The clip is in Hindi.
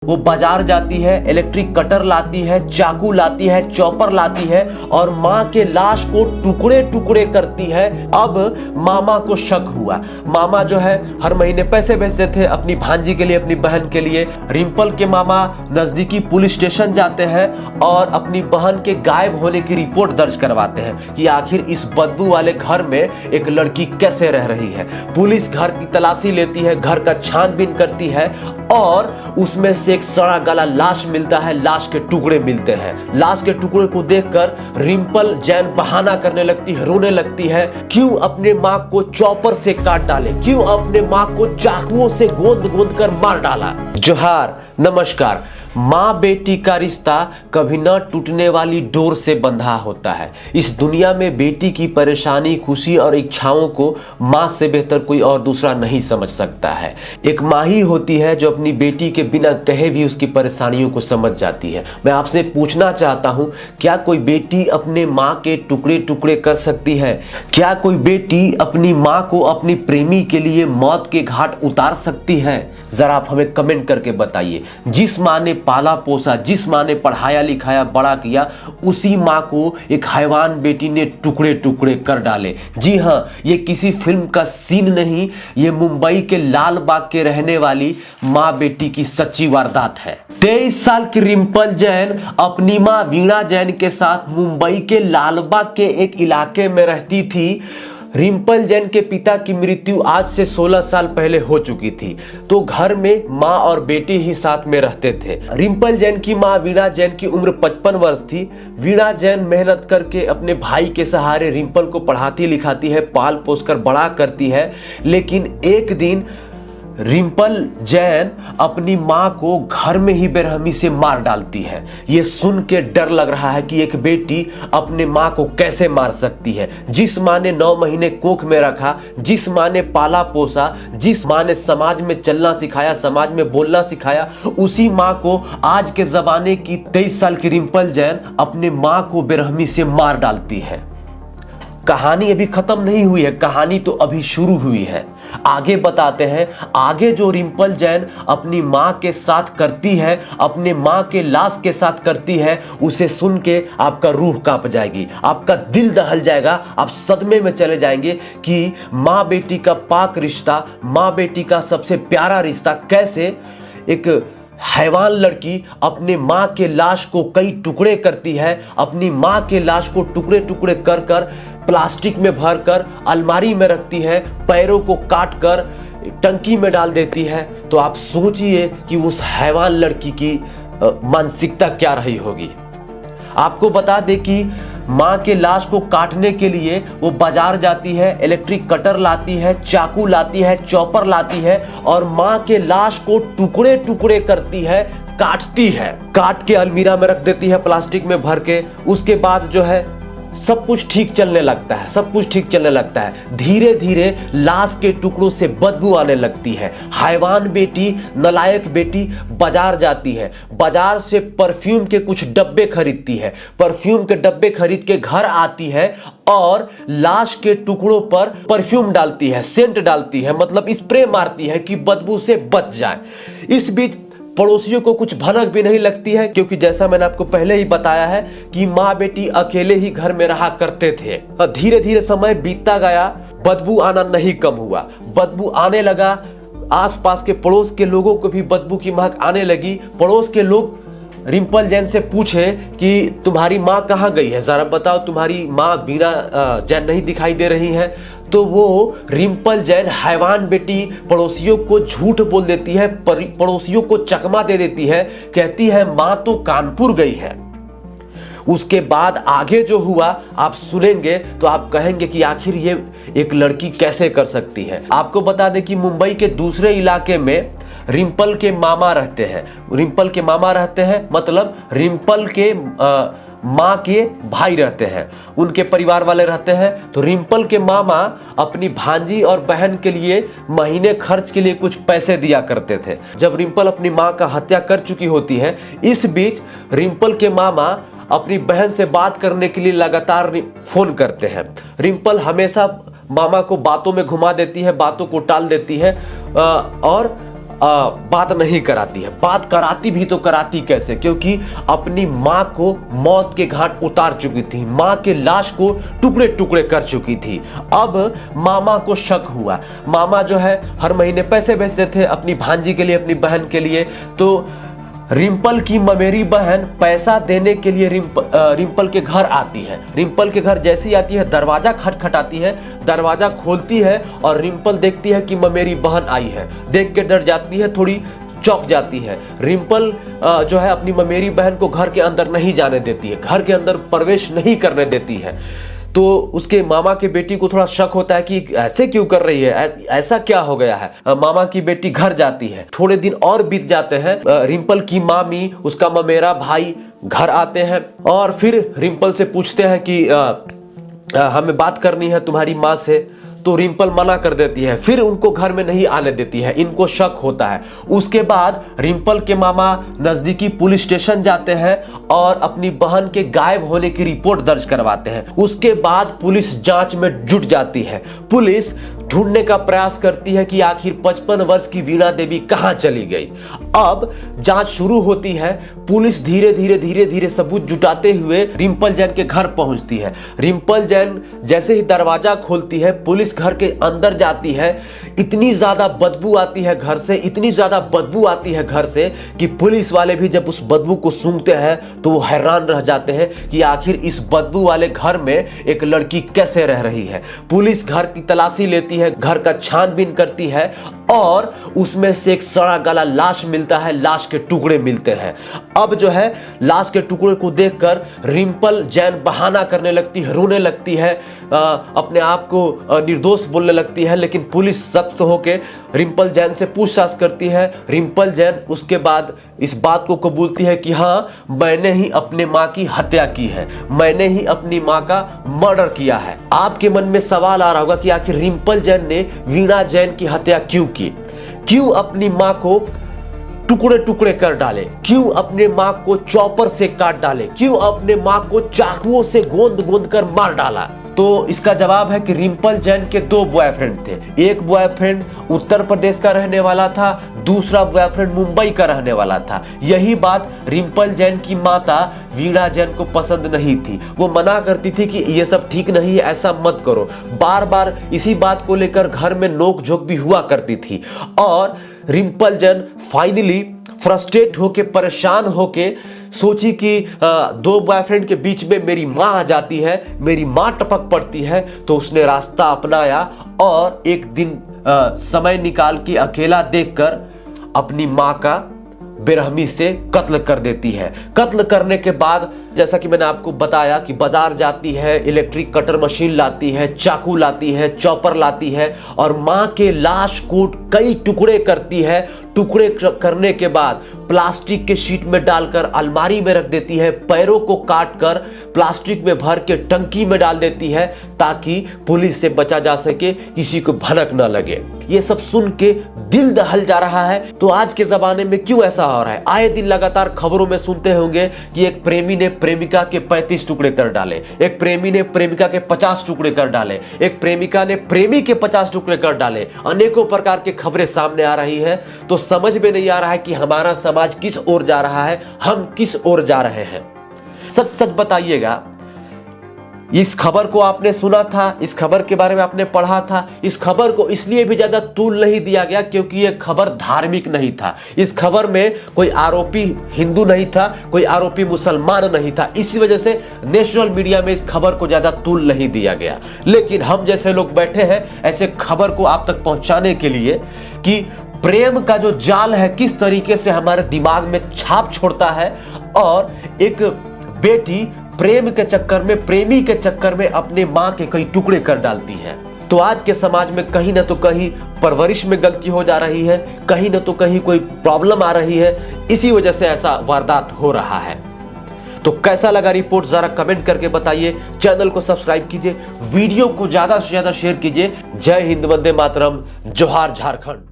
वो बाजार जाती है, इलेक्ट्रिक कटर लाती है, चाकू लाती है, चॉपर लाती है और माँ के लाश को टुकड़े टुकड़े करती है। अब मामा को शक हुआ। मामा जो है हर महीने पैसे भेजते थे अपनी भांजी के लिए, अपनी बहन के लिए। रिंपल के मामा नजदीकी पुलिस स्टेशन जाते हैं और अपनी बहन के गायब होने की रिपोर्ट दर्ज करवाते हैं कि आखिर इस बदबू वाले घर में एक लड़की कैसे रह रही है। पुलिस घर की तलाशी लेती है, घर का छानबीन करती है और उसमें से एक सड़ा गला लाश मिलता है, लाश के टुकड़े मिलते हैं। लाश के टुकड़े को देखकर रिंपल जैन बहाना करने लगती है, रोने लगती है। क्यों अपने माँ को चॉपर से काट डाले, क्यों अपने माँ को चाकुओं से गोंद गोंद कर मार डाला। जोहार, नमस्कार। माँ बेटी का रिश्ता कभी न टूटने वाली डोर से बंधा होता है। इस दुनिया में बेटी की परेशानी, खुशी और इच्छाओं को माँ से बेहतर कोई और दूसरा नहीं समझ सकता है। एक माँ ही होती है जो अपनी बेटी के बिना कहे भी उसकी परेशानियों को समझ जाती है। मैं आपसे पूछना चाहता हूँ, क्या कोई बेटी अपने माँ के टुकड़े टुकड़े कर सकती है? क्या कोई बेटी अपनी माँ को अपनी प्रेमी के लिए मौत के घाट उतार सकती है? जरा आप हमें कमेंट करके बताइए। जिस माँ ने पाला पोसा, जिस माँ ने पढ़ाया लिखाया बड़ा किया, उसी माँ को एक हैवान बेटी ने टुकड़े टुकड़े कर डाले। जी हाँ, ये किसी फिल्म का सीन नहीं, ये मुंबई के लाल बाग के रहने वाली माँ बेटी की सच्ची वारदात है। 23 साल की रिंपल जैन अपनी माँ वीणा जैन के साथ मुंबई के लालबाग के एक इलाके में रहती थी। रिंपल जैन के पिता की मृत्यु आज से 16 साल पहले हो चुकी थी, तो घर में माँ और बेटी ही साथ में रहते थे। रिंपल जैन की माँ वीणा जैन की उम्र 55 वर्ष थी। वीणा जैन मेहनत करके अपने भाई के सहारे रिंपल को पढ़ाती लिखाती है, पाल पोस कर बड़ा करती है। लेकिन एक दिन रिंपल जैन अपनी माँ को घर में ही बेरहमी से मार डालती है। ये सुन के डर लग रहा है कि एक बेटी अपने माँ को कैसे मार सकती है। जिस माँ ने 9 महीने कोख में रखा, जिस माँ ने पाला पोसा, जिस माँ ने समाज में चलना सिखाया, समाज में बोलना सिखाया, उसी माँ को आज के जमाने की 23 साल की रिंपल जैन अपने माँ को बेरहमी से मार डालती है। कहानी अभी खत्म नहीं हुई है, कहानी तो अभी शुरू हुई है। आगे बताते हैं, आगे जो रिंपल जैन अपनी माँ के साथ करती है, अपने माँ के लाश के साथ करती है, उसे सुन के आपका रूह कांप जाएगी, आपका दिल दहल जाएगा। आप सदमे में चले जाएंगे कि माँ बेटी का पाक रिश्ता, माँ बेटी का सबसे प्यारा रिश्ता कैसे एक हैवान लड़की अपने माँ के लाश को कई टुकड़े करती है। अपनी माँ के लाश को टुकड़े टुकड़े कर कर प्लास्टिक में भरकर अलमारी में रखती है, पैरों को काट कर टंकी में डाल देती है। तो आप सोचिए कि उस हैवान लड़की की मानसिकता क्या रही होगी। आपको बता दें कि माँ के लाश को काटने के लिए वो बाजार जाती है, इलेक्ट्रिक कटर लाती है, चाकू लाती है, चॉपर लाती है और माँ के लाश को टुकड़े टुकड़े करती है, काटती है, काट के अलमीरा में रख देती है प्लास्टिक में भर के। उसके बाद जो है सब कुछ ठीक चलने लगता है, सब कुछ ठीक चलने लगता है। धीरे धीरे लाश के टुकड़ों से बदबू आने लगती है। हैवान बेटी, नलायक बेटी बाजार जाती है, बाजार से परफ्यूम के कुछ डब्बे खरीदती है, परफ्यूम के डब्बे खरीद के घर आती है और लाश के टुकड़ों पर परफ्यूम डालती है, सेंट डालती है, मतलब स्प्रे मारती है कि बदबू से बच जाए। इस बीच पड़ोसियों को कुछ भनक भी नहीं लगती है, क्योंकि जैसा मैंने आपको पहले ही बताया है कि माँ बेटी अकेले ही घर में रहा करते थे। धीरे धीरे समय बीतता गया, बदबू आना नहीं कम हुआ, बदबू आने लगा। आसपास के पड़ोस के लोगों को भी बदबू की महक आने लगी। पड़ोस के लोग रिंपल जैन से पूछे कि तुम्हारी माँ कहाँ गई है, जरा बताओ, तुम्हारी माँ वीणा जैन नहीं दिखाई दे रही है। तो वो रिंपल जैन हैवान बेटी पड़ोसियों को झूठ बोल देती है, पड़ोसियों को चकमा दे देती है, कहती है माँ तो कानपुर गई है। उसके बाद आगे जो हुआ आप सुनेंगे तो आप कहेंगे कि आखिर ये एक लड़की कैसे कर सकती है। आपको बता दें कि मुंबई के दूसरे इलाके में रिंपल के मामा रहते हैं। रिंपल के मामा रहते हैं मतलब रिंपल के माँ के भाई रहते हैं, उनके परिवार वाले रहते हैं। तो रिंपल के मामा अपनी भांजी और बहन के लिए महीने खर्च के लिए कुछ पैसे दिया करते थे। जब रिंपल अपनी माँ का हत्या कर चुकी होती है, इस बीच रिंपल के मामा अपनी बहन से बात करने के लिए लगातार फोन करते हैं। रिंपल हमेशा मामा को बातों में घुमा देती है, बातों को टाल देती है और बात नहीं कराती है। बात कराती भी तो कराती कैसे, क्योंकि अपनी मां को मौत के घाट उतार चुकी थी, मां के लाश को टुकड़े टुकड़े कर चुकी थी। अब मामा को शक हुआ। मामा जो है हर महीने पैसे भेजते थे अपनी भांजी के लिए, अपनी बहन के लिए। तो रिंपल की ममेरी बहन पैसा देने के लिए रिंपल के घर आती है। रिंपल के घर जैसे ही आती है, दरवाजा खटखटाती है, दरवाजा खोलती है और रिंपल देखती है कि ममेरी बहन आई है। देख के डर जाती है, थोड़ी चौंक जाती है। रिंपल जो है अपनी ममेरी बहन को घर के अंदर नहीं जाने देती है, घर के अंदर प्रवेश नहीं करने देती है। तो उसके मामा की बेटी को थोड़ा शक होता है कि ऐसे क्यों कर रही है, ऐसा क्या हो गया है। मामा की बेटी घर जाती है। थोड़े दिन और बीत जाते हैं। रिंपल की मामी, उसका ममेरा भाई घर आते हैं और फिर रिंपल से पूछते हैं कि हमें बात करनी है तुम्हारी माँ से। तो रिंपल मना कर देती है, फिर उनको घर में नहीं आने देती है। इनको शक होता है। उसके बाद रिंपल के मामा नजदीकी पुलिस स्टेशन जाते हैं और अपनी बहन के गायब होने की रिपोर्ट दर्ज करवाते हैं। उसके बाद पुलिस जांच में जुट जाती है। पुलिस ढूंढने का प्रयास करती है कि आखिर 55 वर्ष की वीणा देवी कहां चली गई। अब जांच शुरू होती है। पुलिस धीरे धीरे सबूत जुटाते हुए रिंपल जैन के घर पहुंचती है। रिंपल जैन जैसे ही दरवाजा खोलती है, पुलिस घर के अंदर जाती है। इतनी ज्यादा बदबू आती है घर से, इतनी ज्यादा बदबू आती है घर से कि पुलिस वाले भी जब उस बदबू को सूंघते हैं तो वो हैरान रह जाते हैं कि आखिर इस बदबू वाले घर में एक लड़की कैसे रह रही है। पुलिस घर की तलाशी लेती है, घर का छानबीन करती है और उसमें से एक सड़ा गला लाश मिलता है, लाश के टुकड़े मिलते हैं। अब जो है लाश के टुकड़े को देखकर रिंपल जैन बहाना करने लगती है, रोने लगती है, अपने आप को निर्दोष बोलने लगती है। लेकिन पुलिस सख्त होकर रिंपल जैन से पूछताछ करती है। रिंपल जैन उसके बाद इस बात को कबूलती है कि हाँ, मैंने ही अपने माँ की हत्या की है, मैंने ही अपनी माँ का मर्डर किया है। आपके मन में सवाल आ रहा होगा कि आखिर रिंपल जैन ने वीणा जैन की हत्या क्यों की, क्यों अपनी माँ को टुकड़े टुकड़े कर डाले, क्यों अपने माँ को चॉपर से काट डाले, क्यों अपने माँ को चाकुओं से गोंद गोंद कर मार डाला। तो इसका जवाब है कि रिंपल जैन के 2 बॉयफ्रेंड थे। एक बॉयफ्रेंड उत्तर प्रदेश का रहने वाला था, दूसरा बॉयफ्रेंड मुंबई का रहने वाला था। यही बात रिंपल जैन की माता वीणा जैन को पसंद नहीं थी। वो मना करती थी कि ये सब ठीक नहीं है, ऐसा मत करो। बार बार इसी बात को लेकर घर में नोक झोंक भी हुआ करती थी। और रिंपल जैन फाइनली फ्रस्ट्रेट होके, परेशान होके सोची कि 2 बॉयफ्रेंड के बीच में मेरी माँ आ जाती है, मेरी माँ टपक पड़ती है। तो उसने रास्ता अपनाया और एक दिन समय निकाल के अकेला देखकर अपनी माँ का बेरहमी से कत्ल कर देती है। कत्ल करने के बाद जैसा कि मैंने आपको बताया कि बाजार जाती है, इलेक्ट्रिक कटर मशीन लाती है, चाकू लाती है, चॉपर लाती है और मां के लाश को कई टुकड़े करती है। टुकड़े करने के बाद प्लास्टिक के शीट में डालकर अलमारी में रख देती है। पैरों को काट कर प्लास्टिक में भर के टंकी में डाल देती है ताकि पुलिस से बचा जा सके, किसी को भनक न लगे। ये सब सुन के दिल दहल जा रहा है। तो आज के जमाने में क्यों ऐसा हो रहा है? आए दिन लगातार खबरों में सुनते होंगे कि एक प्रेमी ने प्रेमिका के 35 टुकड़े कर डाले, एक प्रेमी ने प्रेमिका के 50 टुकड़े कर डाले, एक प्रेमिका ने प्रेमी के 50 टुकड़े कर डाले। अनेकों प्रकार की खबरें सामने आ रही है। तो समझ में नहीं आ रहा है कि हमारा समाज किस ओर जा रहा है, हम किस ओर जा रहे हैं। सच सच बताइएगा, इस खबर को आपने सुना था, इस खबर के बारे में आपने पढ़ा था। इस खबर को इसलिए भी ज्यादा तूल नहीं दिया गया क्योंकि यह खबर धार्मिक नहीं था। इस खबर में कोई आरोपी हिंदू नहीं था, कोई आरोपी मुसलमान नहीं था। इसी वजह से नेशनल मीडिया में इस खबर को ज्यादा तूल नहीं दिया गया। लेकिन हम जैसे लोग बैठे हैं ऐसे खबर को आप तक पहुंचाने के लिए कि प्रेम का जो जाल है किस तरीके से हमारे दिमाग में छाप छोड़ता है और एक बेटी प्रेम के चक्कर में, प्रेमी के चक्कर में अपने मां के कई टुकड़े कर डालती है। तो आज के समाज में कहीं ना तो कहीं परवरिश में गलती हो जा रही है, कहीं ना तो कहीं कोई प्रॉब्लम आ रही है। इसी वजह से ऐसा वारदात हो रहा है। तो कैसा लगा रिपोर्ट जरा कमेंट करके बताइए। चैनल को सब्सक्राइब कीजिए, वीडियो को ज्यादा से ज्यादा शेयर कीजिए। जय हिंद, वंदे मातरम, जोहार झारखंड।